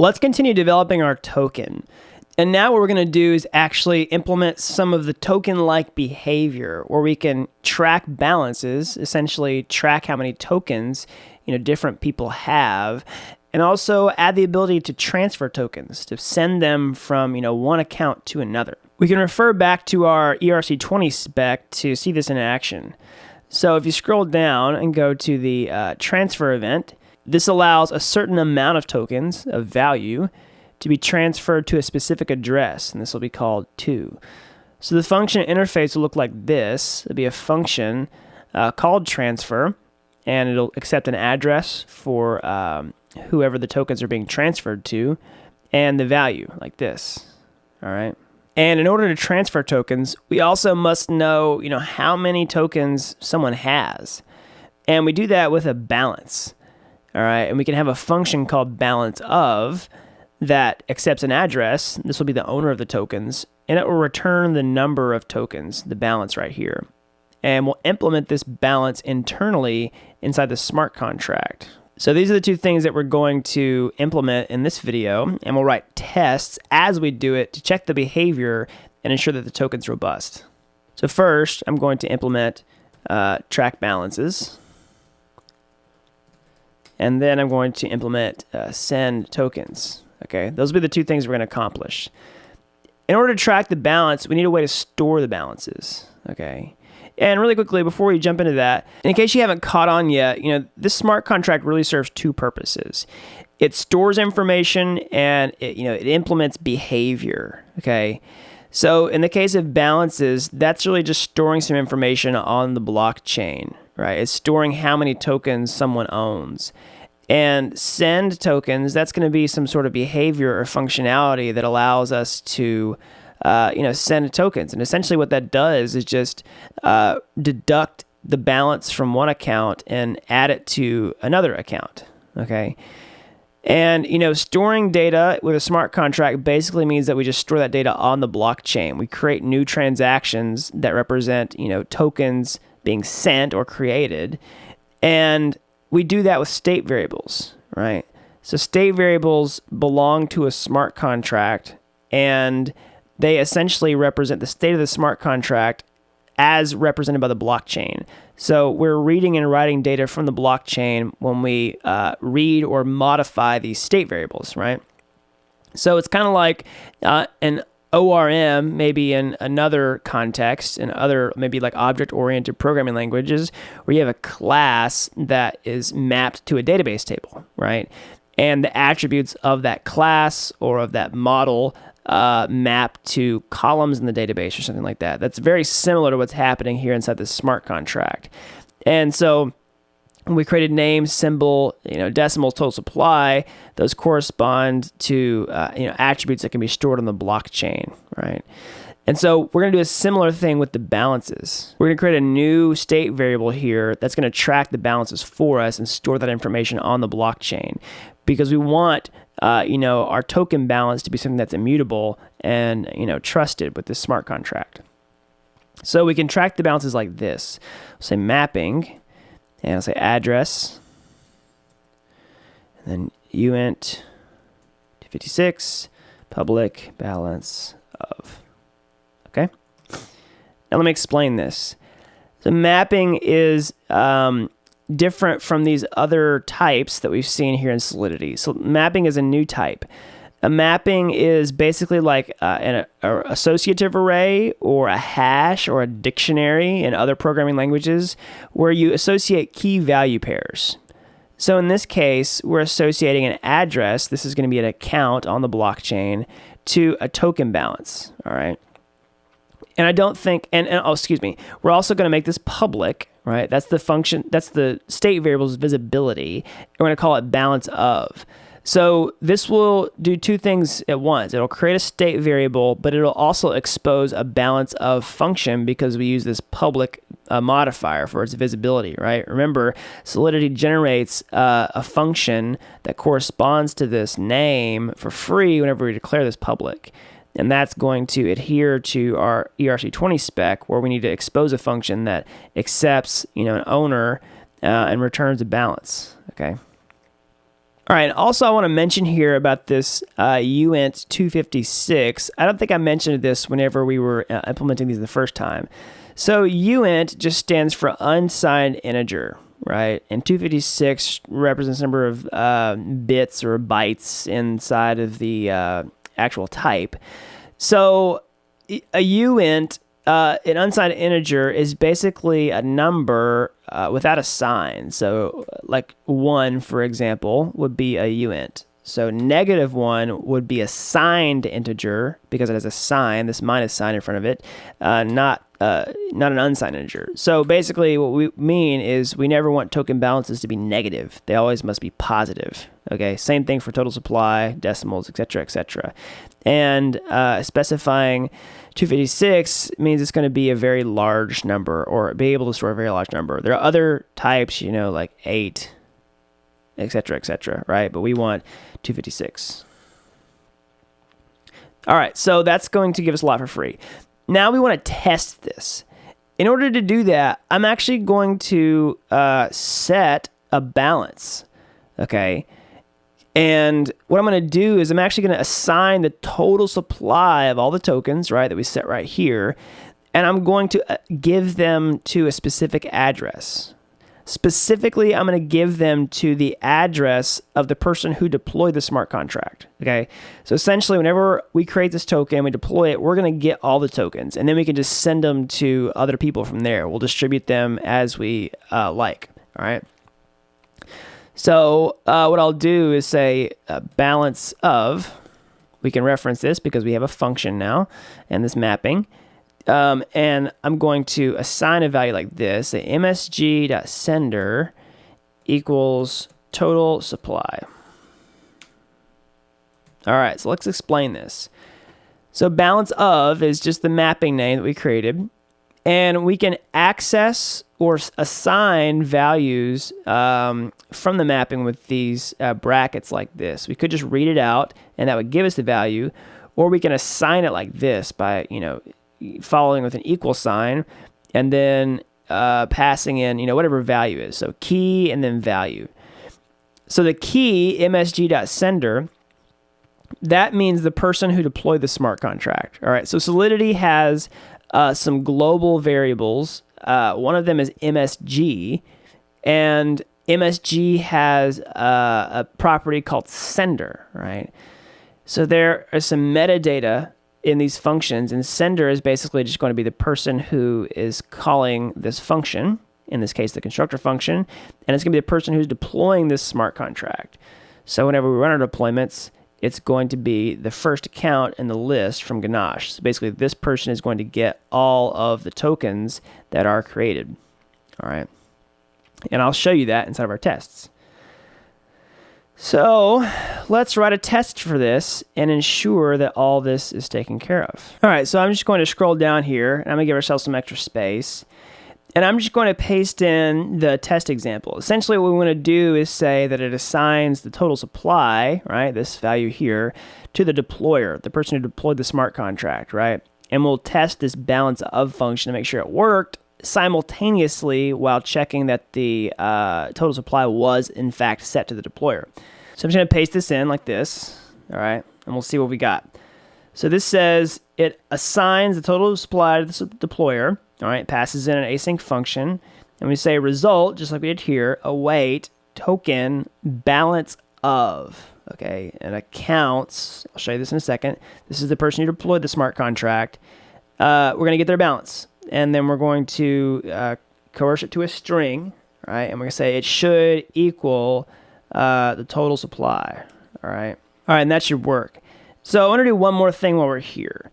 Let's continue developing our token. And now what we're going to do is actually implement some of the token-like behavior where we can track balances, essentially track how many tokens different people have, and also add the ability to transfer tokens, to send them from one account to another. We can refer back to our ERC20 spec to see this in action. So if you scroll down and go to the transfer event, this allows a certain amount of tokens of value to be transferred to a specific address, and this will be called to. So the function interface will look like this. It'll be a function called transfer, and it'll accept an address for whoever the tokens are being transferred to, and the value, like this. All right. And in order to transfer tokens, we also must know, how many tokens someone has. And we do that with a balance. All right. And we can have a function called balance of that accepts an address. This will be the owner of the tokens, and it will return the number of tokens, the balance right here. And we'll implement this balance internally inside the smart contract. So these are the two things that we're going to implement in this video, and we'll write tests as we do it to check the behavior and ensure that the token's robust. So first, I'm going to implement track balances. And then I'm going to implement send tokens. Okay, those will be the two things we're going to accomplish. In order to track the balance, we need a way to store the balances. Okay, and really quickly before we jump into that, in case you haven't caught on yet, this smart contract really serves two purposes. It stores information and it implements behavior. Okay, so in the case of balances, that's really just storing some information on the blockchain, right? It's storing how many tokens someone owns. And send tokens, that's going to be some sort of behavior or functionality that allows us to, send tokens. And essentially what that does is just deduct the balance from one account and add it to another account, okay? And, storing data with a smart contract basically means that we just store that data on the blockchain. We create new transactions that represent, tokens being sent or created. And we do that with state variables, right? So state variables belong to a smart contract, and they essentially represent the state of the smart contract as represented by the blockchain. So we're reading and writing data from the blockchain when we read or modify these state variables, right? So it's kind of like an ORM, maybe in another context, in other maybe like object-oriented programming languages, where you have a class that is mapped to a database table, right? And the attributes of that class or of that model map to columns in the database or something like that. That's very similar to what's happening here inside the smart contract. And so we created name, symbol, decimals, total supply. Those correspond to attributes that can be stored on the blockchain, right? And so we're going to do a similar thing with the balances. We're going to create a new state variable here that's going to track the balances for us and store that information on the blockchain, because we want our token balance to be something that's immutable and trusted with this smart contract. So we can track the balances like this. We'll say mapping. And I'll say address, and then uint 256 public balance of. Okay. Now let me explain this. So mapping is different from these other types that we've seen here in Solidity. So mapping is a new type. A mapping is basically like an associative array or a hash or a dictionary in other programming languages where you associate key value pairs. So in this case, we're associating an address, this is going to be an account on the blockchain, to a token balance, all right? And I don't think, we're also going to make this public, right? That's the function, that's the state variable's visibility. We're going to call it balance of. So this will do two things at once. It'll create a state variable, but it'll also expose a balance of function because we use this public modifier for its visibility, right? Remember, Solidity generates a function that corresponds to this name for free whenever we declare this public. And that's going to adhere to our ERC20 spec, where we need to expose a function that accepts, an owner and returns a balance, okay? All right, also I want to mention here about this uint 256. I don't think I mentioned this whenever we were implementing these the first time. So uint just stands for unsigned integer, right? And 256 represents the number of bits or bytes inside of the actual type. So a uint, an unsigned integer, is basically a number without a sign. So like 1, for example, would be a uint. So -1 would be a signed integer because it has a sign, this minus sign in front of it, not an unsigned integer. So basically what we mean is we never want token balances to be negative. They always must be positive. Okay, same thing for total supply, decimals, etc., etc. And specifying 256 means it's going to be a very large number, or be able to store a very large number. There are other types, you know, like 8, etc., etc., right? But we want 256. All right, so that's going to give us a lot for free. Now we want to test this. In order to do that, I'm actually going to set a balance, okay? And what I'm going to do is I'm actually going to assign the total supply of all the tokens, right, that we set right here, and I'm going to give them to a specific address. Specifically, I'm going to give them to the address of the person who deployed the smart contract, okay? So essentially, whenever we create this token, we deploy it, we're going to get all the tokens, and then we can just send them to other people from there. We'll distribute them as we like, all right? So what I'll do is say balance of, we can reference this because we have a function now and this mapping. And I'm going to assign a value like this, say msg.sender equals total supply. All right, so let's explain this. So balance of is just the mapping name that we created. And we can access or assign values from the mapping with these brackets like this. We could just read it out, and that would give us the value. Or we can assign it like this by, you know, following with an equal sign, and then passing in, you know, whatever value is. So key and then value. So the key, msg.sender, that means the person who deployed the smart contract. All right, so Solidity has some global variables. One of them is MSG, and MSG has a property called sender, right? So there is some metadata in these functions, and sender is basically just going to be the person who is calling this function, in this case the constructor function, and it's going to be the person who's deploying this smart contract. So whenever we run our deployments, it's going to be the first account in the list from Ganache. So basically, this person is going to get all of the tokens that are created. All right. And I'll show you that inside of our tests. So let's write a test for this and ensure that all this is taken care of. All right, so I'm just going to scroll down here, and I'm going to give ourselves some extra space. And I'm just going to paste in the test example. Essentially, what we want to do is say that it assigns the total supply, right, this value here, to the deployer, the person who deployed the smart contract, right? And we'll test this balance of function to make sure it worked simultaneously while checking that the total supply was, in fact, set to the deployer. So I'm just going to paste this in like this, all right? And we'll see what we got. So this says it assigns the total supply to the deployer. All right, passes in an async function, and we say result, just like we did here, await token balance of, okay, and accounts. I'll show you this in a second. This is the person who deployed the smart contract. We're going to get their balance, and then we're going to coerce it to a string, right, and we're going to say it should equal the total supply, all right, and that should work. So I want to do one more thing while we're here.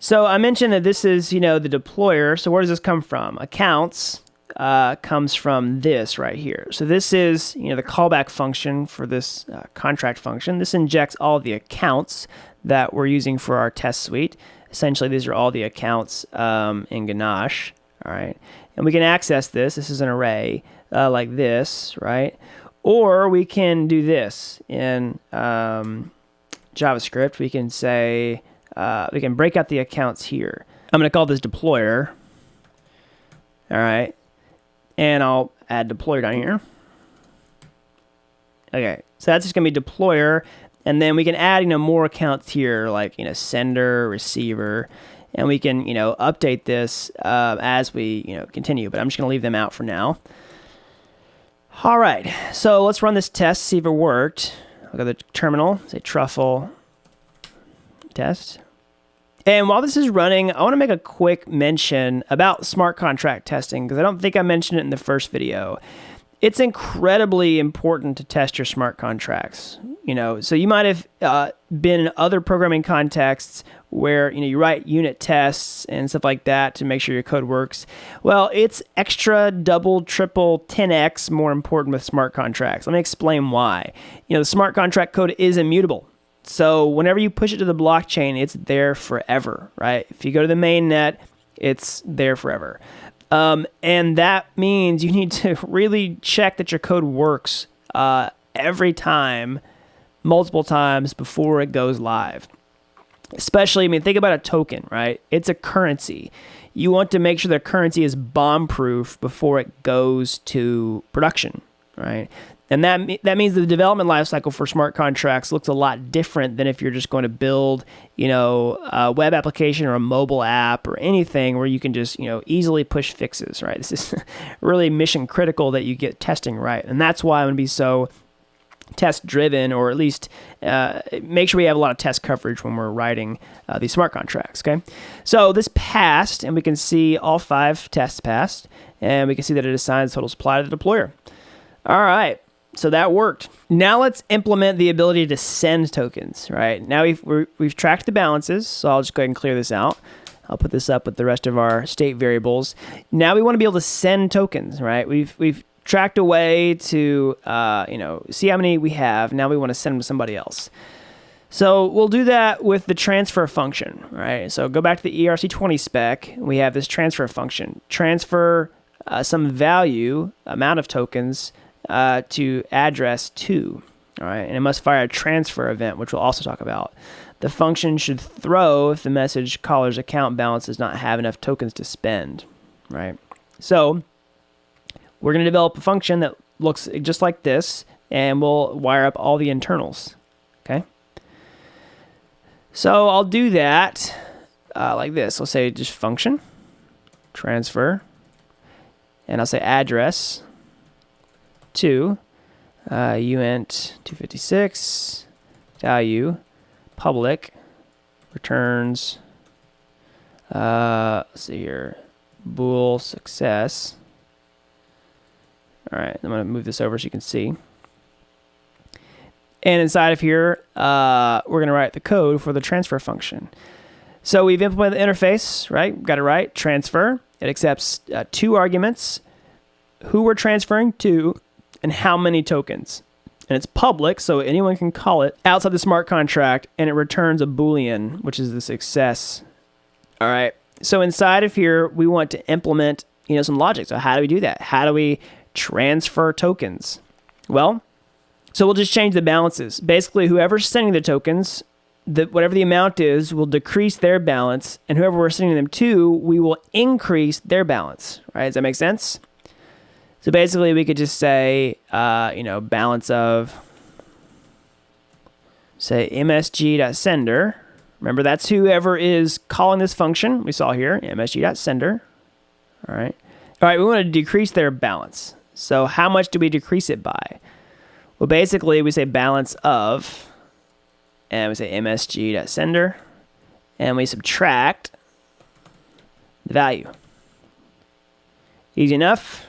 So I mentioned that this is, you know, the deployer. So where does this come from? Accounts comes from this right here. So this is, you know, the callback function for this contract function. This injects all the accounts that we're using for our test suite. Essentially, these are all the accounts in Ganache, all right? And we can access this. This is an array like this, right? Or we can do this in JavaScript. We can say, we can break out the accounts here. I'm going to call this deployer. All right. And I'll add deployer down here. Okay, so that's just going to be deployer. And then we can add, more accounts here, like, sender, receiver. And we can, update this as we, continue. But I'm just going to leave them out for now. All right, so let's run this test, see if it worked. I'll go to the terminal, say truffle test. And while this is running, I want to make a quick mention about smart contract testing, because I don't think I mentioned it in the first video. It's incredibly important to test your smart contracts. So you might have been in other programming contexts where you write unit tests and stuff like that to make sure your code works. Well, it's extra, double, triple, 10x more important with smart contracts. Let me explain why. The smart contract code is immutable. So whenever you push it to the blockchain, it's there forever, right? If you go to the mainnet, it's there forever. And that means you need to really check that your code works every time, multiple times before it goes live. Especially, think about a token, right? It's a currency. You want to make sure the currency is bomb-proof before it goes to production, right? And that means the development lifecycle for smart contracts looks a lot different than if you're just going to build, a web application or a mobile app or anything where you can just, easily push fixes, right? This is really mission critical that you get testing right. And that's why I'm going to be so test driven, or at least make sure we have a lot of test coverage when we're writing these smart contracts, okay? So this passed, and we can see all 5 tests passed, and we can see that it assigns total supply to the deployer. All right. So that worked. Now let's implement the ability to send tokens, right? Now we've tracked the balances, so I'll just go ahead and clear this out. I'll put this up with the rest of our state variables. Now we want to be able to send tokens, right? We've tracked a way to see how many we have. Now we want to send them to somebody else. So we'll do that with the transfer function, right? So go back to the ERC20 spec. We have this transfer function. Transfer some value, amount of tokens, to address 2, all right? And it must fire a transfer event, which we'll also talk about. The function should throw if the message caller's account balance does not have enough tokens to spend, right? So we're going to develop a function that looks just like this, and we'll wire up all the internals, okay? So I'll do that like this. I'll say just function, transfer, and I'll say address to uint 256 value public returns let's see here, bool success. All right, I'm going to move this over so you can see. And inside of here, we're going to write the code for the transfer function. So we've implemented the interface, right? Got it right. Transfer. It accepts 2 arguments, who we're transferring to, and how many tokens. And it's public, so anyone can call it outside the smart contract, and it returns a Boolean, which is the success. All right. So inside of here, we want to implement, some logic. So how do we do that? How do we transfer tokens? Well, so we'll just change the balances. Basically, whoever's sending the tokens, whatever the amount is, will decrease their balance, and whoever we're sending them to, we will increase their balance. Right? Does that make sense? So basically, we could just say, balance of, say, msg.sender. Remember, that's whoever is calling this function. We saw here, msg.sender. All right. All right, we want to decrease their balance. So how much do we decrease it by? Well, basically, we say balance of, and we say msg.sender, and we subtract the value. Easy enough.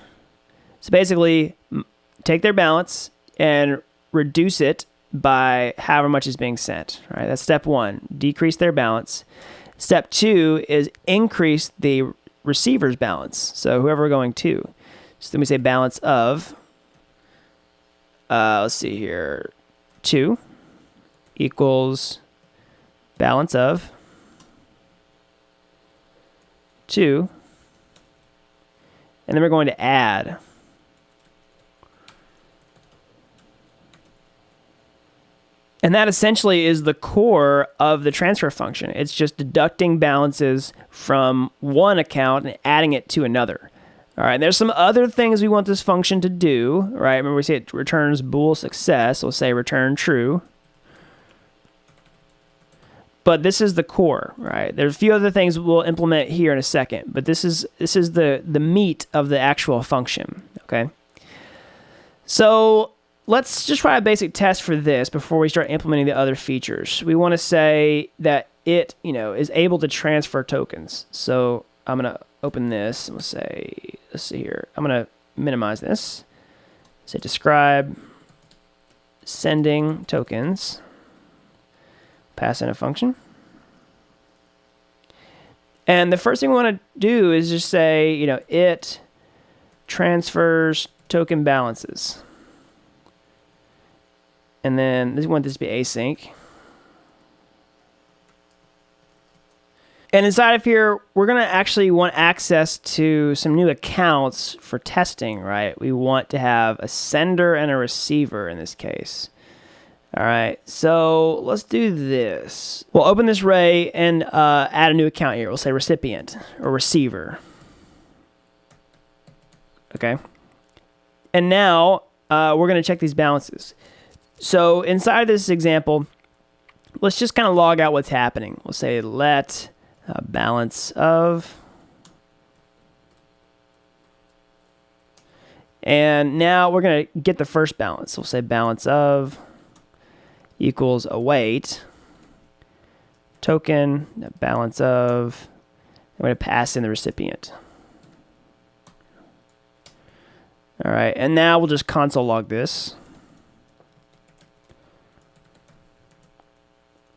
So basically, take their balance and reduce it by however much is being sent. All right, that's step 1, decrease their balance. Step 2 is increase the receiver's balance. So whoever we're going to. So then we say balance of, let's see here, 2 equals balance of 2. And then we're going to add. And that essentially is the core of the transfer function. It's just deducting balances from one account and adding it to another. All right, there's some other things we want this function to do, right? Remember we say it returns bool success. We'll say return true. But this is the core, right? There's a few other things we'll implement here in a second, but this is the meat of the actual function, okay? So let's just try a basic test for this before we start implementing the other features. We want to say that it, is able to transfer tokens. So I'm going to open this and we'll say, let's see here. I'm going to minimize this. Say describe sending tokens. Pass in a function. And the first thing we want to do is just say, it transfers token balances. And then we want this to be async. And inside of here, we're going to actually want access to some new accounts for testing, right? We want to have a sender and a receiver in this case. All right, so let's do this. We'll open this array and add a new account here. We'll say recipient or receiver. Okay. And now we're going to check these balances. So inside of this example, let's just kind of log out what's happening. We'll say let balance of. And now we're going to get the first balance. We'll say balance of equals await token balance of. I'm going to pass in the recipient. All right, and now we'll just console log this.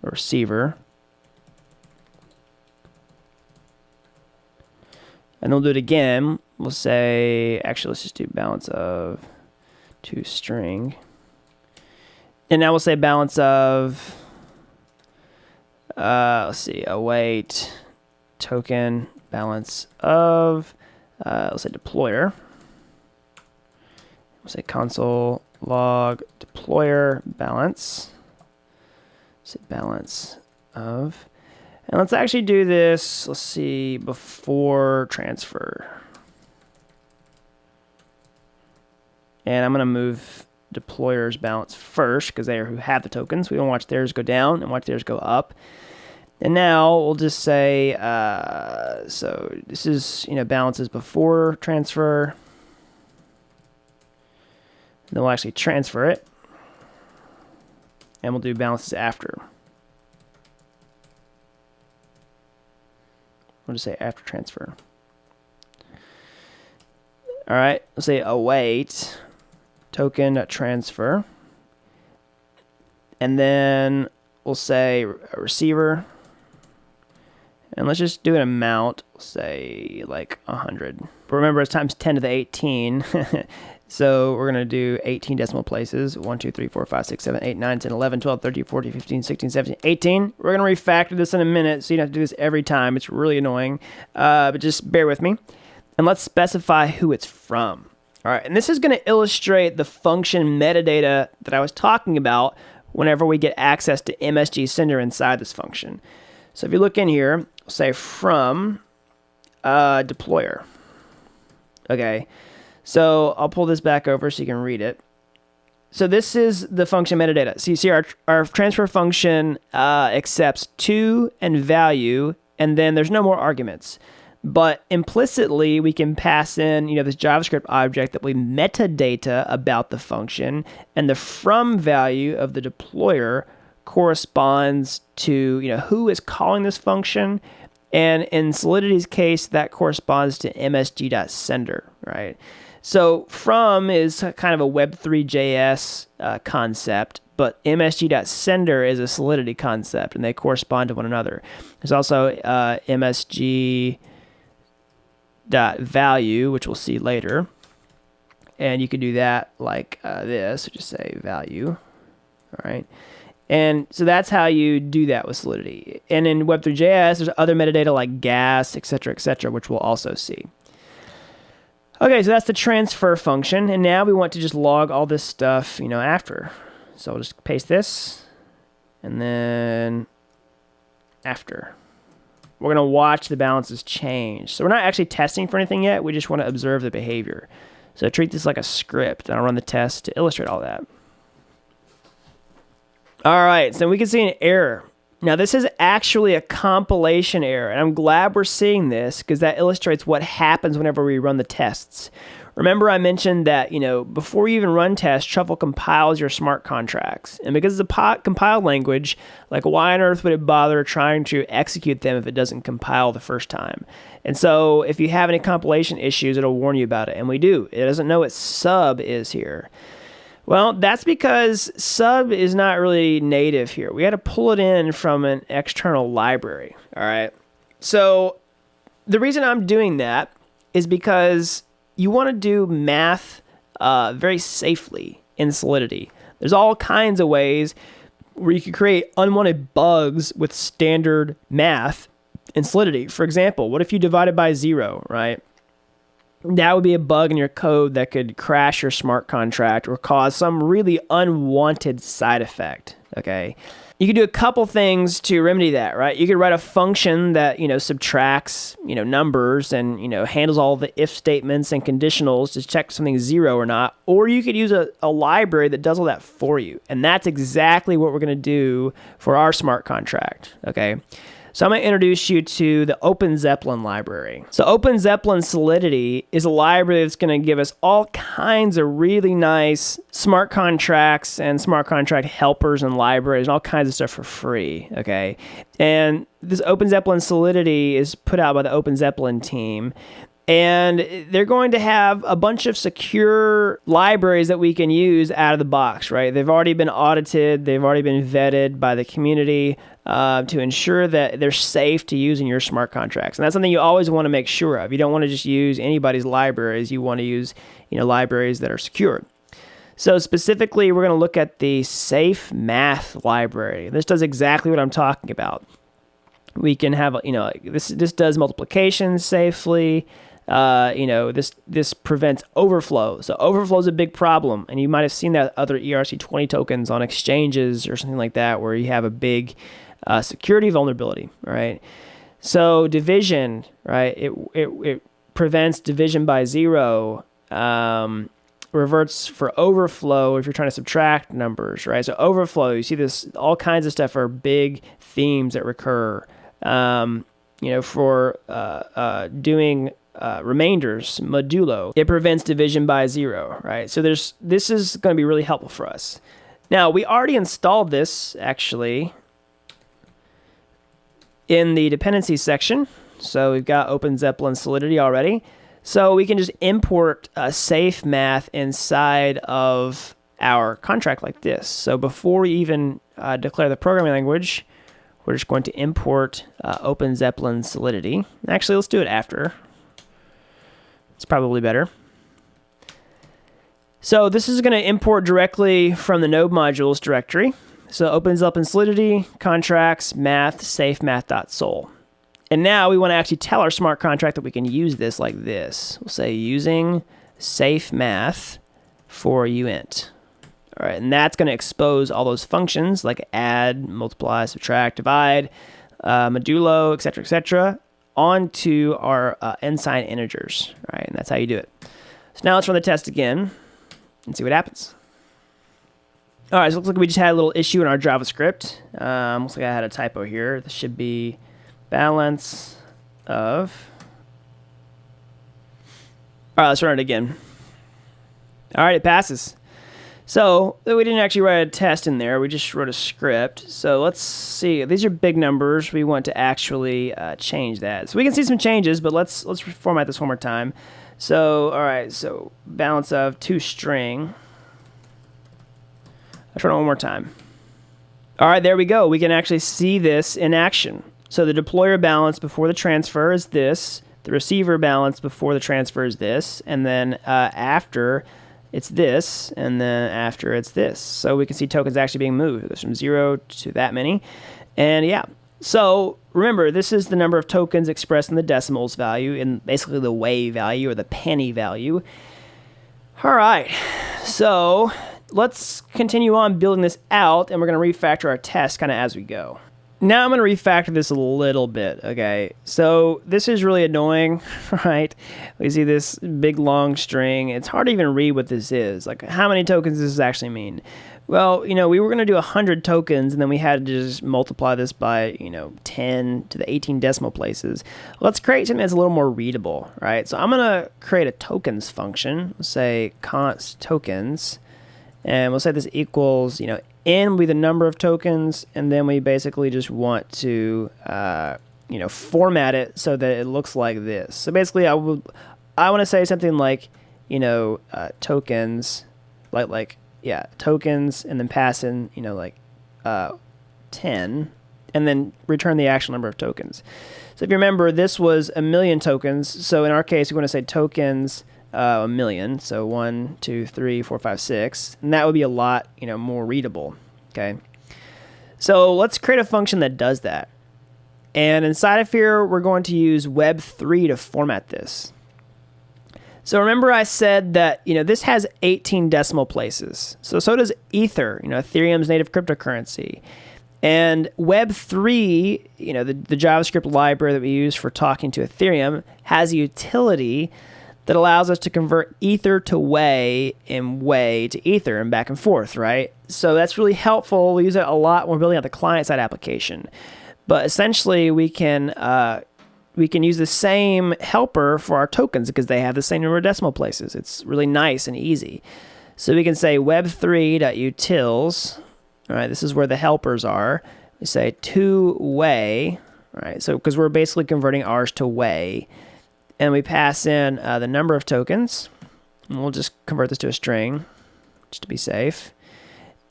Receiver. And then we'll do it again. We'll say, actually, let's just do balance of to string. And now we'll say balance of, let's see, await token balance of, let's say deployer. We'll say console log deployer balance. Say balance of. And let's actually do this, let's see, before transfer. And I'm going to move deployer's balance first because they are who have the tokens. We don't watch theirs go down and watch theirs go up. And now we'll just say, so this is, balances before transfer. And then we'll actually transfer it. And we'll do balances after. We'll just say after transfer. All right, let's say await token transfer. And then we'll say receiver. And let's just do an amount, say like 100. But remember, it's times 10 to the 18. So we're going to do 18 decimal places. 1, 2, 3, 4, 5, 6, 7, 8, 9, 10, 11, 12, 13, 14, 15, 16, 17, 18. We're going to refactor this in a minute, so you don't have to do this every time. It's really annoying. But just bear with me. And let's specify who it's from. All right, and this is going to illustrate the function metadata that I was talking about whenever we get access to MSG sender inside this function. So if you look in here, we'll say from deployer. Okay. So I'll pull this back over so you can read it. So this is the function metadata. So you see our transfer function accepts to and value, and then there's no more arguments. But implicitly, we can pass in, this JavaScript object that will be metadata about the function, and the from value of the deployer corresponds to, who is calling this function. And in Solidity's case, that corresponds to msg.sender, right? So from is kind of a Web3.js concept, but msg.sender is a Solidity concept, and they correspond to one another. There's also msg.value, which we'll see later. And you could do that like this, so just say value, all right? And so that's how you do that with Solidity. And in Web3.js, there's other metadata like gas, et cetera, which we'll also see. Okay, so that's the transfer function, and now we want to just log all this stuff, after. So I'll just paste this, and then after. we're going to watch the balances change. So we're not actually testing for anything yet. We just want to observe the behavior. So treat this like a script, and I'll run the test to illustrate all that. All right, so we can see an error. Now, this is actually a compilation error, and I'm glad we're seeing this because that illustrates what happens whenever we run the tests. Remember I mentioned that, before you even run tests, Truffle compiles your smart contracts. And because it's a compiled language, like why on earth would it bother trying to execute them if it doesn't compile the first time? And so if you have any compilation issues, it'll warn you about it. And we do. It doesn't know what sub is here. Well, that's because sub is not really native here. We had to pull it in from an external library, all right? So the reason I'm doing that is because you want to do math very safely in Solidity. There's all kinds of ways where you can create unwanted bugs with standard math in Solidity. For example, what if you divided by 0, right? That would be a bug in your code that could crash your smart contract or cause some really unwanted side effect, okay? You could do a couple things to remedy that, right? You could write a function that, subtracts, numbers and, handles all the if statements and conditionals to check something's 0 or not. Or you could use a library that does all that for you. And that's exactly what we're going to do for our smart contract, okay? So I'm going to introduce you to the OpenZeppelin library. So OpenZeppelin Solidity is a library that's going to give us all kinds of really nice smart contracts and smart contract helpers and libraries and all kinds of stuff for free, okay? And this OpenZeppelin Solidity is put out by the OpenZeppelin team. And they're going to have a bunch of secure libraries that we can use out of the box, right? They've already been audited. They've already been vetted by the community to ensure that they're safe to use in your smart contracts. And that's something you always want to make sure of. You don't want to just use anybody's libraries. You want to use, libraries that are secure. So specifically, we're going to look at the Safe Math library. This does exactly what I'm talking about. We can have, this does multiplication safely. This prevents overflow. So overflow is a big problem, and you might have seen that other ERC20 tokens on exchanges or something like that, where you have a big security vulnerability, right? So division, right? It prevents division by 0. Reverts for overflow if you're trying to subtract numbers, right? So overflow, you see this, all kinds of stuff are big themes that recur. For doing remainders, modulo, it prevents division by 0, right? So this is going to be really helpful for us. Now, we already installed this, actually, in the dependencies section. So we've got OpenZeppelin Solidity already. So we can just import safe math inside of our contract like this. So before we even declare the programming language, we're just going to import OpenZeppelin Solidity. Actually, let's do it after. It's probably better. So this is going to import directly from the node modules directory. So OpenZeppelin Solidity, contracts, math, safe math.sol. And now we want to actually tell our smart contract that we can use this like this. We'll say using safe math for uint. All right, and that's going to expose all those functions like add, multiply, subtract, divide, modulo, etc., onto our unsigned integers. All right, and that's how you do it. So now let's run the test again and see what happens. All right, so it looks like we just had a little issue in our JavaScript. Looks like I had a typo here. This should be balance of. All right, let's run it again. All right, it passes. So we didn't actually write a test in there. We just wrote a script. So let's see. These are big numbers. We want to actually change that. So we can see some changes, but let's format this one more time. So all right. So balance of toString. Let's run it one more time. All right, there we go. We can actually see this in action. So the deployer balance before the transfer is this. The receiver balance before the transfer is this, and then after it's this, and then after it's this. So we can see tokens actually being moved. It goes from 0 to that many. And yeah, so remember, this is the number of tokens expressed in the decimals value, in basically the way value or the penny value. All right, so let's continue on building this out, and we're going to refactor our test kind of as we go. Now I'm going to refactor this a little bit, okay? So this is really annoying, right? We see this big long string. It's hard to even read what this is. Like, how many tokens does this actually mean? Well, we were going to do 100 tokens, and then we had to just multiply this by, 10 to the 18 decimal places. Let's create something that's a little more readable, right? So I'm going to create a tokens function. We'll say const tokens, and we'll say this equals, n will be the number of tokens, and then we basically just want to, format it so that it looks like this. So basically, I want to say something like, tokens, tokens, and then pass in, 10, and then return the actual number of tokens. So if you remember, this was 1,000,000 tokens. So in our case, we want to say tokens 1,000,000. So 1, 2, 3, 4, 5, 6, and that would be a lot, more readable. Okay. So let's create a function that does that. And inside of here, we're going to use web3 to format this. So remember I said that, this has 18 decimal places. So does Ether, Ethereum's native cryptocurrency. And Web3, the JavaScript library that we use for talking to Ethereum, has a utility that allows us to convert Ether to Wei and Wei to Ether and back and forth, right? So that's really helpful. We use it a lot when we're building out the client-side application. But essentially, we can use the same helper for our tokens because they have the same number of decimal places. It's really nice and easy. So we can say web3.utils. All right, this is where the helpers are. We say to Wei, right? So because we're basically converting ours to Wei, and we pass in the number of tokens, and we'll just convert this to a string, just to be safe.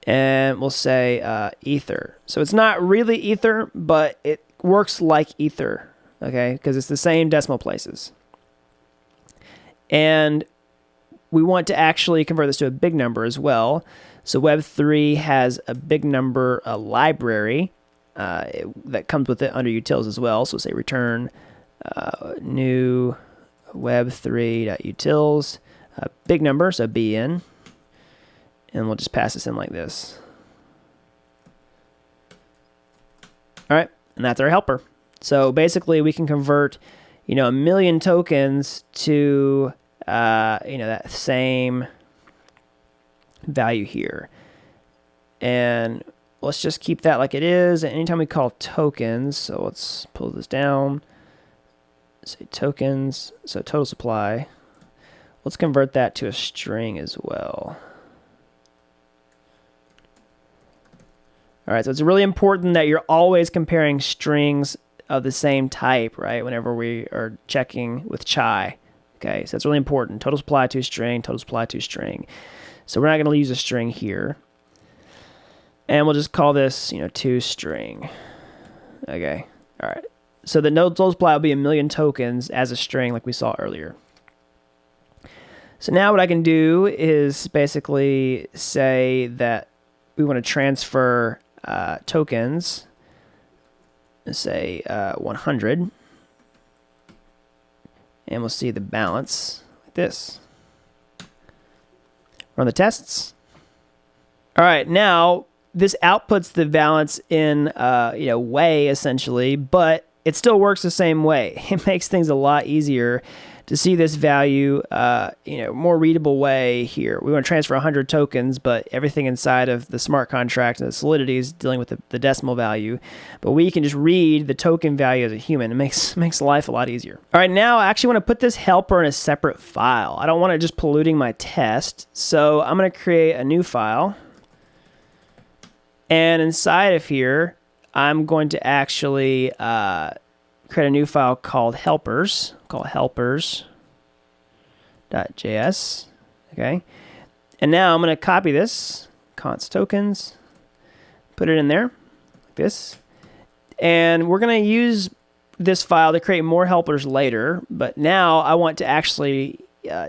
And we'll say Ether. So it's not really Ether, but it works like Ether, okay? Because it's the same decimal places. And we want to actually convert this to a big number as well. So Web3 has a big number library that comes with it under utils as well. So we'll say return new web3.utils, big number, so bn, and we'll just pass this in like this. All right, and that's our helper. So basically, we can convert, 1,000,000 tokens to, that same value here. And let's just keep that like it is. And anytime we call tokens, so let's pull this down, say tokens, so total supply. Let's convert that to a string as well. All right, so it's really important that you're always comparing strings of the same type, right, whenever we are checking with chai. Okay, so it's really important. Total supply to string, total supply to string. So we're not going to use a string here. And we'll just call this, toString. Okay, all right. So the total supply will be 1,000,000 tokens as a string like we saw earlier. So now what I can do is basically say that we want to transfer tokens, say 100, and we'll see the balance like this. Run the tests. All right, now this outputs the balance in Wei essentially, but it still works the same way. It makes things a lot easier to see this value, more readable way here. We want to transfer 100 tokens, but everything inside of the smart contract and the Solidity is dealing with the decimal value. But we can just read the token value as a human. It makes life a lot easier. All right, now I actually want to put this helper in a separate file. I don't want it just polluting my test, so I'm going to create a new file. And inside of here, I'm going to actually create a new file called helpers, helpers.js, okay? And now I'm going to copy this, const tokens, put it in there, like this. And we're going to use this file to create more helpers later, but now I want to actually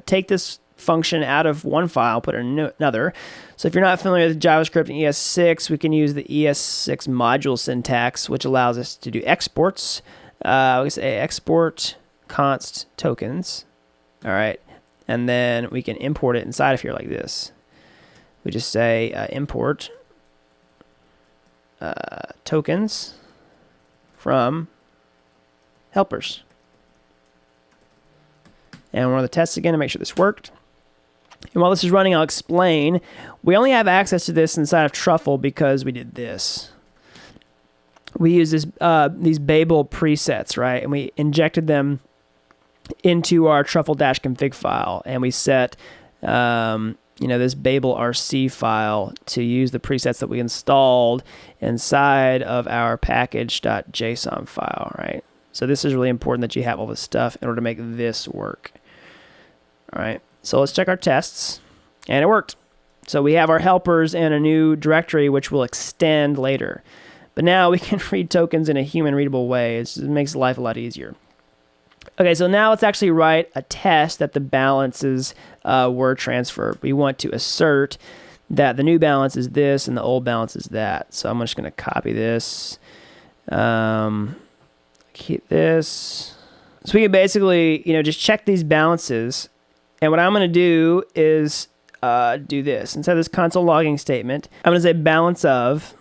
take this function out of one file, put it in another. So if you're not familiar with JavaScript and ES6, we can use the ES6 module syntax, which allows us to do exports. We say export const tokens, all right, and then we can import it inside of here like this. We just say import tokens, from helpers. And we'll run the tests again to make sure this worked. And while this is running, I'll explain. We only have access to this inside of Truffle because we did this. We use these Babel presets, right? And we injected them into our truffle-config file, and we set this Babel RC file to use the presets that we installed inside of our package.json file, right? So this is really important that you have all this stuff in order to make this work. All right, so let's check our tests, and it worked. So we have our helpers in a new directory, which we'll extend later. But now we can read tokens in a human-readable way. It makes life a lot easier. Okay, so now let's actually write a test that the balances were transferred. We want to assert that the new balance is this and the old balance is that. So I'm just going to copy this, keep this. So we can basically, just check these balances. And what I'm going to do is do this. Instead of this console logging statement, I'm going to say balance of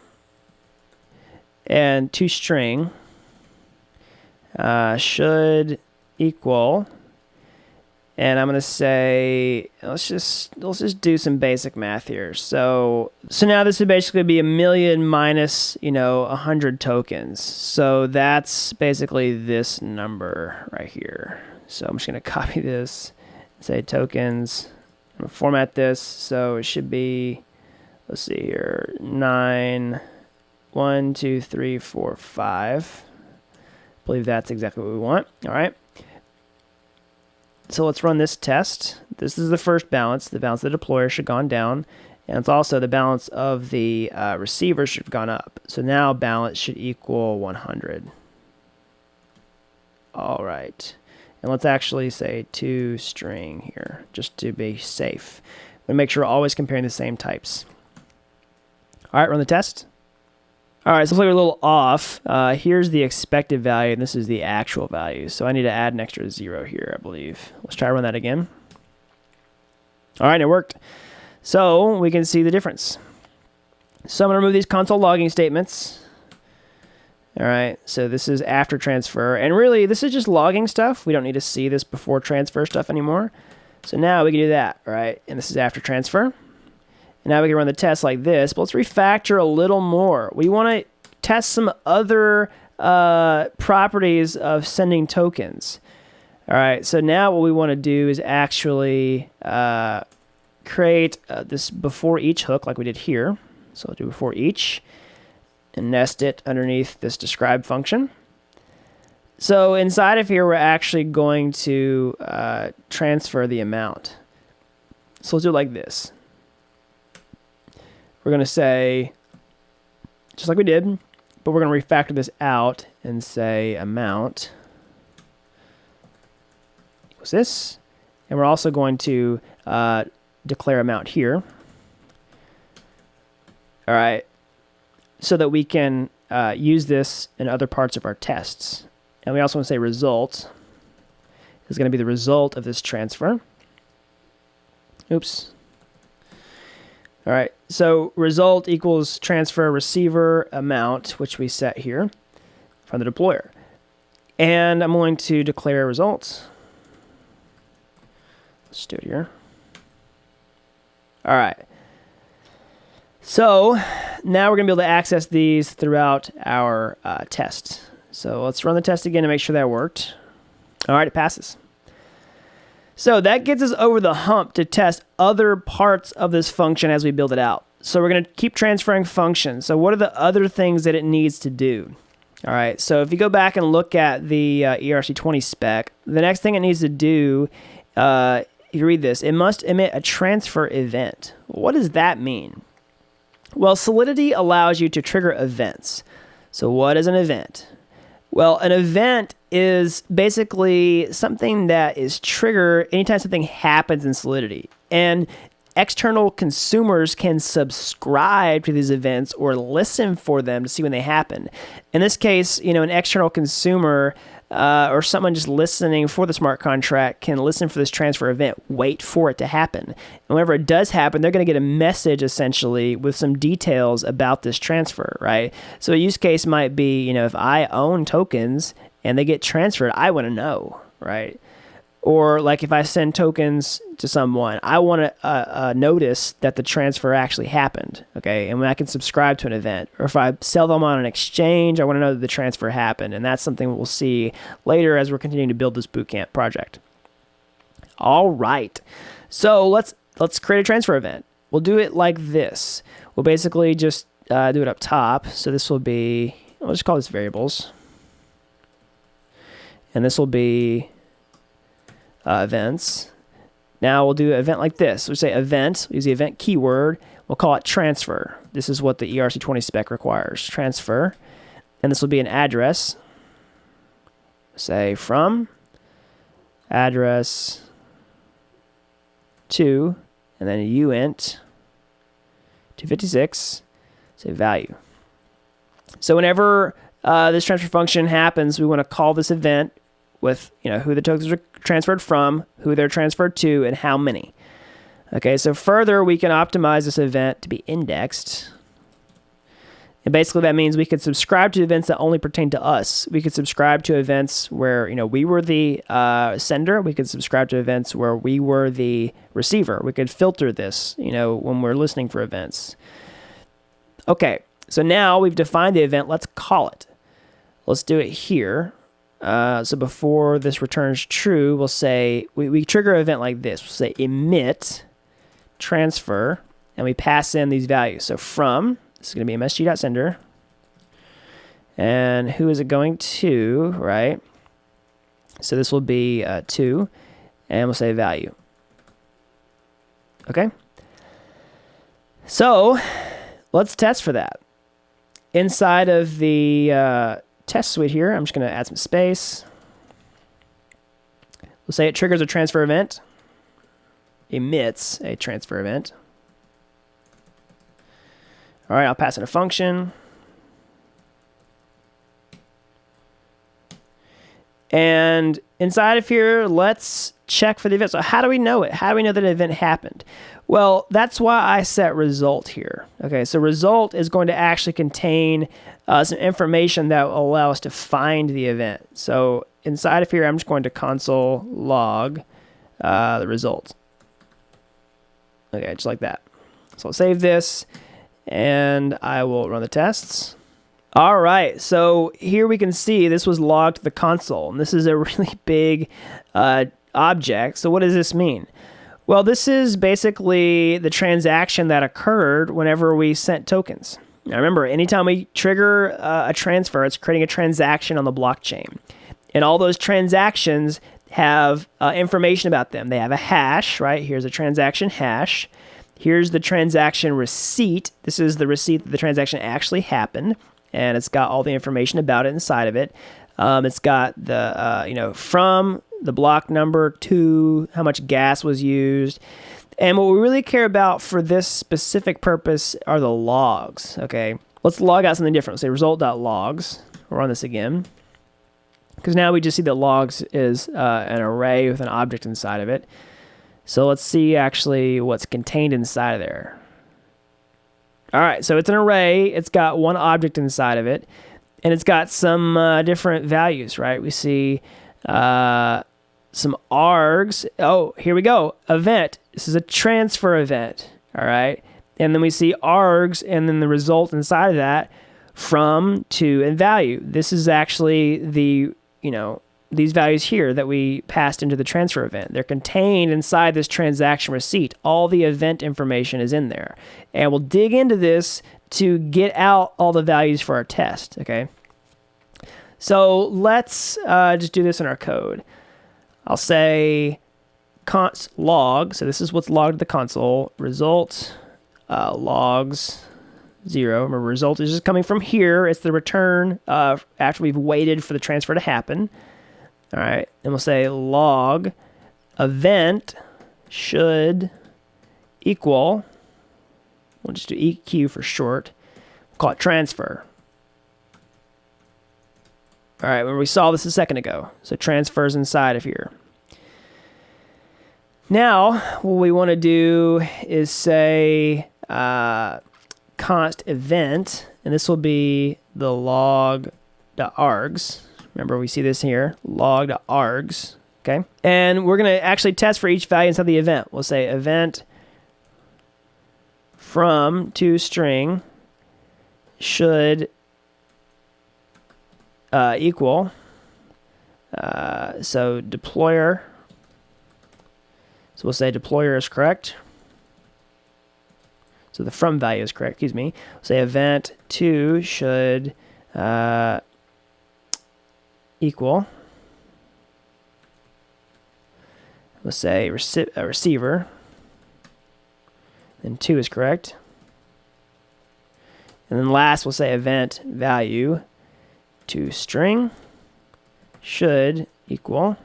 and toString should equal, and I'm going to say, let's just do some basic math here. So now this would basically be 1,000,000 minus 100 tokens. So that's basically this number right here. So I'm just going to copy this and say tokens. I'm going to format this so it should be, let's see here, 9, 1, 2, 3, 4, 5. I believe that's exactly what we want. All right. So let's run this test. This is the first balance. The balance of the deployer should have gone down. And it's also the balance of the receiver should have gone up. So now balance should equal 100. All right. And let's actually say toString here, just to be safe. We'll make sure we're always comparing the same types. All right, run the test. All right, so it looks like we're a little off. Here's the expected value, and this is the actual value. So I need to add an extra 0 here, I believe. Let's try to run that again. All right, it worked. So we can see the difference. So I'm going to remove these console logging statements. All right, so this is after transfer. And really, this is just logging stuff. We don't need to see this before transfer stuff anymore. So now we can do that, right? And this is after transfer. And now we can run the test like this, but let's refactor a little more. We want to test some other properties of sending tokens. All right, so now what we want to do is actually create this before each hook like we did here. So I'll do before each and nest it underneath this describe function. So inside of here, we're actually going to transfer the amount. So let's do it like this. We're going to say, just like we did, but we're going to refactor this out and say amount equals this. And we're also going to declare amount here. All right, so that we can use this in other parts of our tests. And we also want to say result is going to be the result of this transfer. Oops. All right, so result equals transfer receiver amount, which we set here from the deployer. And I'm going to declare results. Let's do it here. All right. So now we're going to be able to access these throughout our test. So let's run the test again to make sure that worked. All right, it passes. So that gets us over the hump to test other parts of this function as we build it out. So we're going to keep transferring functions. So what are the other things that it needs to do? All right, so if you go back and look at the ERC20 spec, the next thing it needs to do, if you read this, it must emit a transfer event. What does that mean? Well, Solidity allows you to trigger events. So what is an event? Well, an event is basically something that is triggered anytime something happens in Solidity. And external consumers can subscribe to these events or listen for them to see when they happen. In this case, an external consumer or someone just listening for the smart contract can listen for this transfer event, wait for it to happen. And whenever it does happen, they're going to get a message essentially with some details about this transfer, right? So a use case might be, if I own tokens and they get transferred, I want to know, right? Or like if I send tokens to someone, I want to notice that the transfer actually happened, okay? And when I can subscribe to an event. Or if I sell them on an exchange, I want to know that the transfer happened. And that's something we'll see later as we're continuing to build this bootcamp project. All right. So let's create a transfer event. We'll do it like this. We'll basically just do it up top. So this will be, I'll just call this variables. And this will be events. Now we'll do an event like this. We'll say event, use the event keyword. We'll call it transfer. This is what the ERC20 spec requires, transfer. And this will be an address. Say from address to, and then a uint 256, say value. So whenever this transfer function happens, we want to call this event with who the tokens are transferred from, who they're transferred to, and how many. Okay, so further we can optimize this event to be indexed. And basically that means we could subscribe to events that only pertain to us. We could subscribe to events where we were the sender. We could subscribe to events where we were the receiver. We could filter this when we're listening for events. Okay, so now we've defined the event. Let's call it. Let's do it here. So before this returns true, we'll say, we trigger an event like this. We'll say emit transfer, and we pass in these values. So from, this is going to be msg.sender, and who is it going to, right? So this will be 2, and we'll say value. Okay? So let's test for that. Inside of the test suite here, I'm just going to add some space. We'll say it triggers a transfer event, emits a transfer event. All right, I'll pass in a function. And inside of here, let's check for the event. So how do we know it? How do we know that an event happened? Well, that's why I set result here. Okay, so result is going to actually contain some information that will allow us to find the event. So inside of here, I'm just going to console log the result. Okay, just like that. So I'll save this, and I will run the tests. All right, so here we can see this was logged to the console, and this is a really big object. So what does this mean? Well, this is basically the transaction that occurred whenever we sent tokens. Now remember, anytime we trigger a transfer, it's creating a transaction on the blockchain. And all those transactions have information about them. They have a hash, right? Here's a transaction hash. Here's the transaction receipt. This is the receipt that the transaction actually happened. And it's got all the information about it inside of it. It's got the, from the block number to how much gas was used. And what we really care about for this specific purpose are the logs, okay? Let's log out something different. Let's say result.logs. We'll run this again. Because now we just see that logs is an array with an object inside of it. So let's see actually what's contained inside of there. All right, so it's an array. It's got one object inside of it. And it's got some different values, right? We see some args. Oh, here we go. Event. This is a transfer event, all right? And then we see args, and then the result inside of that, from, to, and value. This is actually the, these values here that we passed into the transfer event. They're contained inside this transaction receipt. All the event information is in there. And we'll dig into this to get out all the values for our test, okay? So let's just do this in our code. I'll say const log, so this is what's logged to the console, result logs 0. Remember, result is just coming from here. It's the return after we've waited for the transfer to happen. All right, and we'll say log event should equal, we'll just do EQ for short, we'll call it transfer. All right, well, we saw this a second ago. So transfers inside of here. Now, what we want to do is say const event, and this will be the log.args. Remember, we see this here, log.args, okay? And we're going to actually test for each value inside the event. We'll say event from toString should equal, so deployer, so we'll say deployer is correct. So the from value is correct, excuse me. We'll say event to should equal, we'll say receiver, and 2 is correct. And then last we'll say event value to string should equal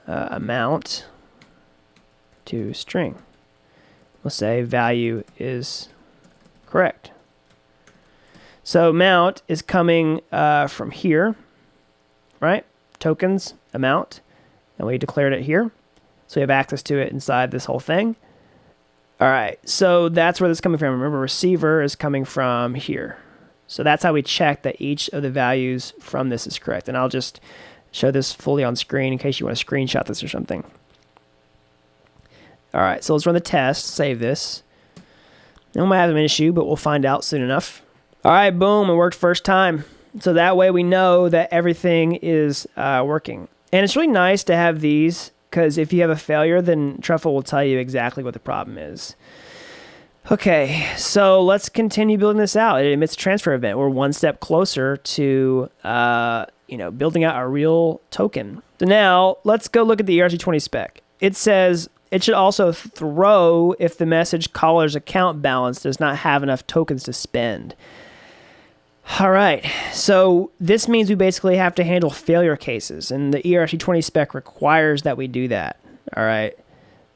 amount to string. We'll say value is correct. So amount is coming from here, right? Tokens, amount, and we declared it here. So we have access to it inside this whole thing. All right, so that's where this is coming from. Remember, receiver is coming from here. So that's how we check that each of the values from this is correct. And I'll just show this fully on screen in case you want to screenshot this or something. All right, so let's run the test, save this. And we might have an issue, but we'll find out soon enough. All right, boom, it worked first time. So that way we know that everything is working. And it's really nice to have these, because if you have a failure, then Truffle will tell you exactly what the problem is. Okay, so let's continue building this out. It emits a transfer event. We're one step closer to building out a real token. So now let's go look at the ERC20 spec. It says it should also throw if the message caller's account balance does not have enough tokens to spend. All right, so this means we basically have to handle failure cases, and the ERC20 spec requires that we do that. All right,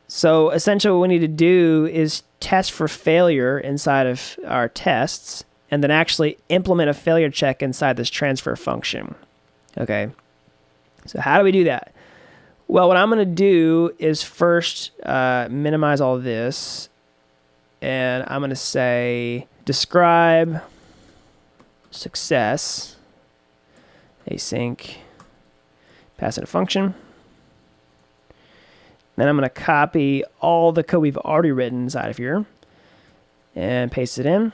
so essentially what we need to do is test for failure inside of our tests, and then actually implement a failure check inside this transfer function. Okay, so how do we do that? Well, what I'm going to do is first minimize all of this, and I'm going to say describe success async, pass in a function. Then I'm going to copy all the code we've already written inside of here and paste it in.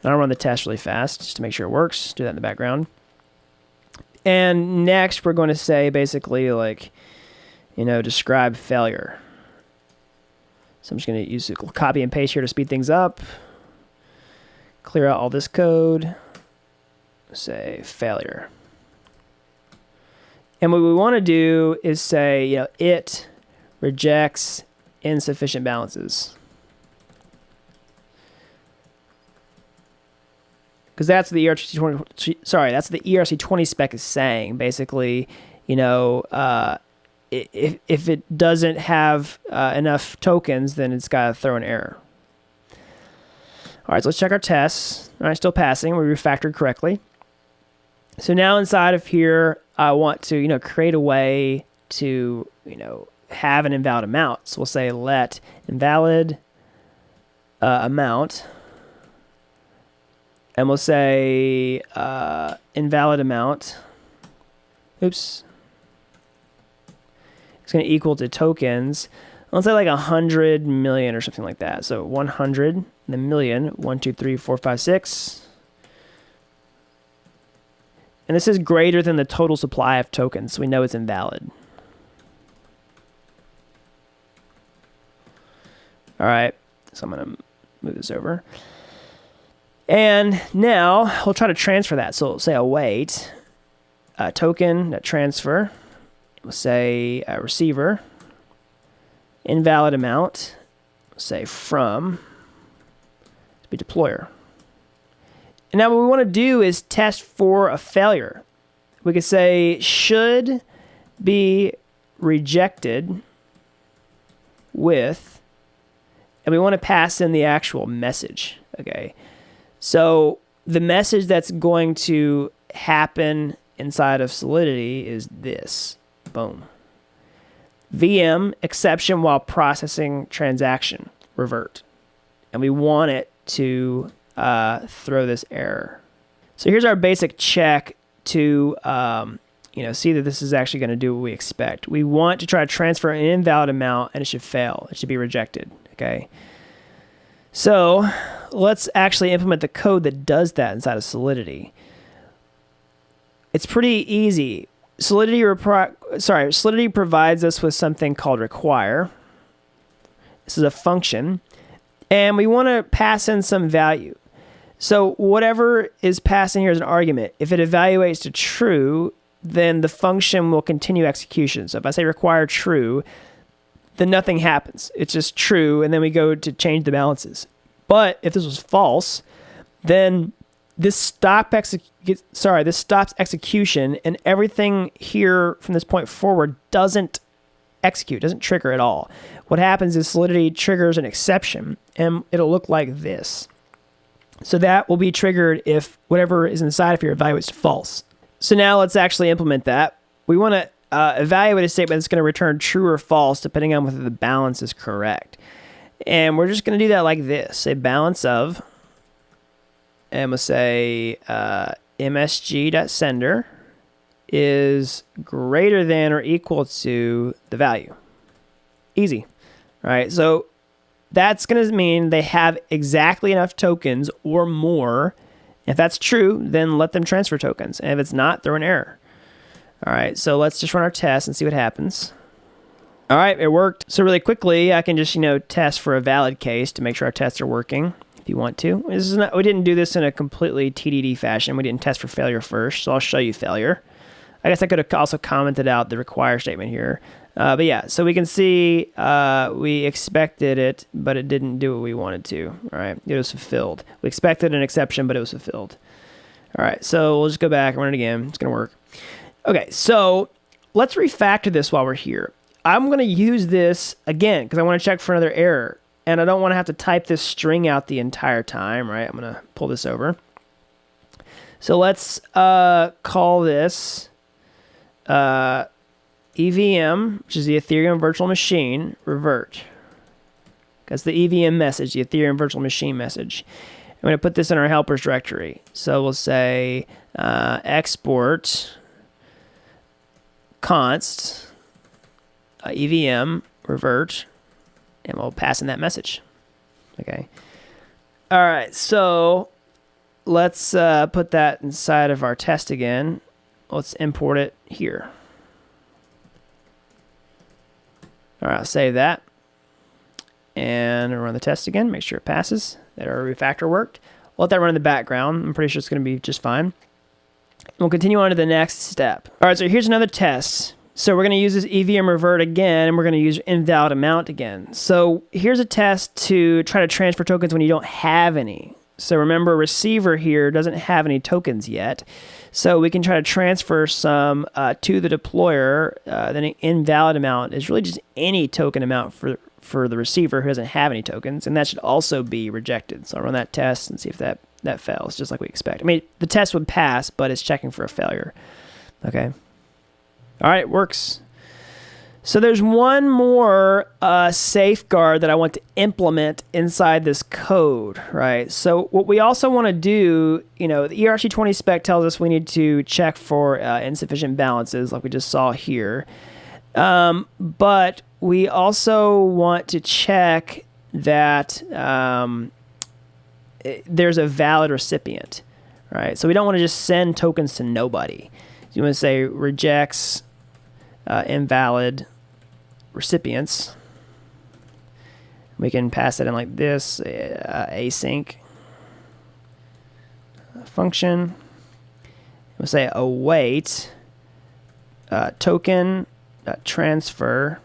And I'll run the test really fast just to make sure it works. Do that in the background. And next we're going to say basically describe failure. So I'm just going to use a copy and paste here to speed things up. Clear out all this code. Say failure. And what we want to do is say, it rejects insufficient balances. Because that's what the ERC20 spec is saying. Basically, if it doesn't have enough tokens, then it's got to throw an error. All right, so let's check our tests. All right, still passing. We refactored correctly. So now inside of here, I want to create a way to have an invalid amount. So we'll say let invalid amount. And we'll say invalid amount. Oops. It's going to equal to tokens. Let's say like 100 million or something like that. So 100 and a million. 1, 2, 3, 4, 5, 6. And this is greater than the total supply of tokens, so we know it's invalid. All right. So I'm going to move this over. And now we'll try to transfer that. So we'll say await token transfer. We'll say receiver invalid amount. We'll say from to be deployer. And now what we want to do is test for a failure. We could say should be rejected with, and we want to pass in the actual message, okay? So the message that's going to happen inside of Solidity is this, boom. VM, exception while processing transaction, revert. And we want it to throw this error. So here's our basic check to see that this is actually going to do what we expect. We want to try to transfer an invalid amount, and it should fail. It should be rejected, okay? So let's actually implement the code that does that inside of Solidity. It's pretty easy. Solidity provides us with something called require. This is a function, and we want to pass in some value. So whatever is passed in here as an argument, if it evaluates to true, then the function will continue execution. So if I say require true, then nothing happens. It's just true, and then we go to change the balances. But if this was false, then this stops execution, and everything here from this point forward doesn't execute, doesn't trigger at all. What happens is Solidity triggers an exception, and it'll look like this. So that will be triggered if whatever is inside of here evaluates to false. So now let's actually implement that. We want to evaluate a statement that's going to return true or false depending on whether the balance is correct. And we're just going to do that like this. Say balance of, and we'll say msg.sender is greater than or equal to the value. Easy, right? So that's going to mean they have exactly enough tokens or more. If that's true, then let them transfer tokens. And if it's not, throw an error. All right, so let's just run our test and see what happens. All right, it worked. So really quickly, I can just, test for a valid case to make sure our tests are working if you want to. We didn't do this in a completely TDD fashion. We didn't test for failure first, so I'll show you failure. I guess I could have also commented out the require statement here. But yeah, so we can see we expected it, but it didn't do what we wanted to. All right, it was fulfilled. We expected an exception, but it was fulfilled. All right, so we'll just go back and run it again. It's going to work. Okay, so let's refactor this while we're here. I'm going to use this again because I want to check for another error, and I don't want to have to type this string out the entire time, right? I'm going to pull this over. So let's call this EVM, which is the Ethereum Virtual Machine, revert. That's the EVM message, the Ethereum Virtual Machine message. I'm going to put this in our helpers directory. So we'll say export const EVM revert, and we'll pass in that message. Okay. All right, so let's put that inside of our test again. Let's import it here. All right, I'll save that. And run the test again, make sure it passes, that our refactor worked. We'll let that run in the background. I'm pretty sure it's going to be just fine. We'll continue on to the next step. All right, so here's another test. So we're going to use this EVM revert again, and we're going to use invalid amount again. So here's a test to try to transfer tokens when you don't have any. So remember, receiver here doesn't have any tokens yet. So we can try to transfer some to the deployer. Then an invalid amount is really just any token amount for the receiver who doesn't have any tokens, and that should also be rejected. So I'll run that test and see if that fails, just like we expect. I mean, the test would pass, but it's checking for a failure. Okay. All right, it works. So there's one more safeguard that I want to implement inside this code, right? So what we also want to do, the ERC20 spec tells us we need to check for insufficient balances, like we just saw here. But we also want to check that there's a valid recipient, right? So we don't want to just send tokens to nobody. You want to say rejects invalid recipients. We can pass it in like this, async function. We'll say await token transfer.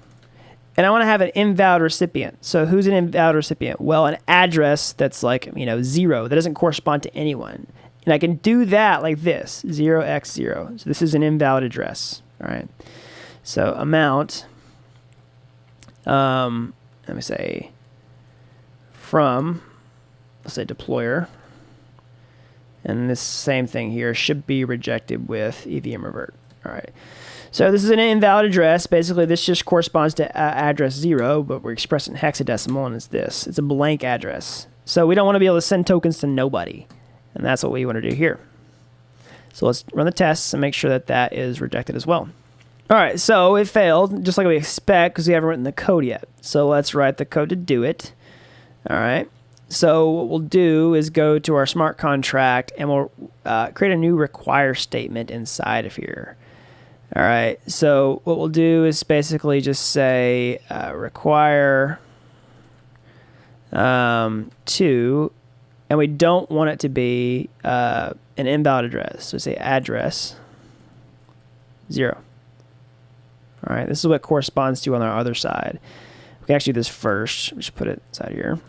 And I want to have an invalid recipient. So who's an invalid recipient? Well, an address that's like, 0, that doesn't correspond to anyone. And I can do that like this, 0x0. So this is an invalid address, all right? So amount, let me say from, let's say deployer, and this same thing here should be rejected with EVM revert. All right. So this is an invalid address. Basically, this just corresponds to address 0, but we're expressing hexadecimal, and it's this. It's a blank address. So we don't want to be able to send tokens to nobody, and that's what we want to do here. So let's run the tests and make sure that that is rejected as well. All right, so it failed, just like we expect, because we haven't written the code yet. So let's write the code to do it. All right. So what we'll do is go to our smart contract, and we'll create a new require statement inside of here. All right, so what we'll do is basically just say require to, and we don't want it to be an invalid address. So say address 0. All right, this is what corresponds to on our other side. We can actually do this first. We should put it inside here.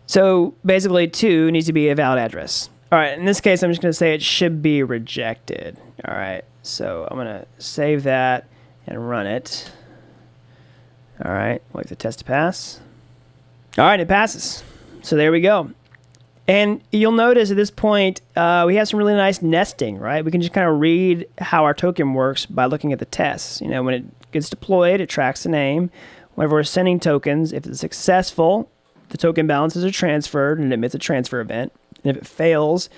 So basically 2 needs to be a valid address. All right, in this case, I'm just going to say it should be rejected. All right, so I'm going to save that and run it. All right, wait for the test to pass. All right, it passes. So there we go. And you'll notice at this point, we have some really nice nesting, right? We can just kind of read how our token works by looking at the tests. You know, when it gets deployed, it tracks the name. Whenever we're sending tokens, if it's successful, the token balances are transferred and it emits a transfer event. And if it fails,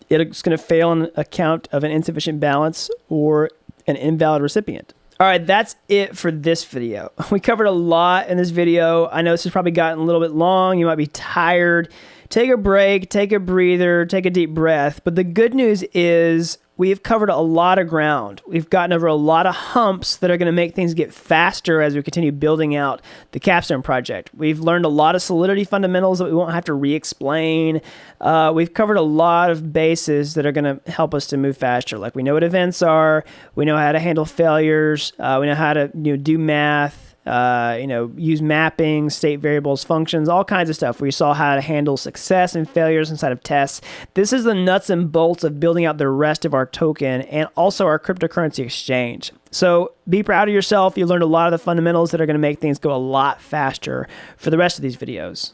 it's going to fail on account of an insufficient balance or an invalid recipient. All right, that's it for this video. We covered a lot in this video. I know this has probably gotten a little bit long. You might be tired. Take a break, take a breather, take a deep breath. But the good news is we've covered a lot of ground. We've gotten over a lot of humps that are going to make things get faster as we continue building out the Capstone project. We've learned a lot of Solidity fundamentals that we won't have to re-explain. We've covered a lot of bases that are going to help us to move faster. Like we know what events are, we know how to handle failures, we know how to do math, use mapping, state variables, functions, all kinds of stuff. We saw how to handle success and failures inside of tests. This is the nuts and bolts of building out the rest of our token and also our cryptocurrency exchange. So be proud of yourself. You learned a lot of the fundamentals that are going to make things go a lot faster for the rest of these videos.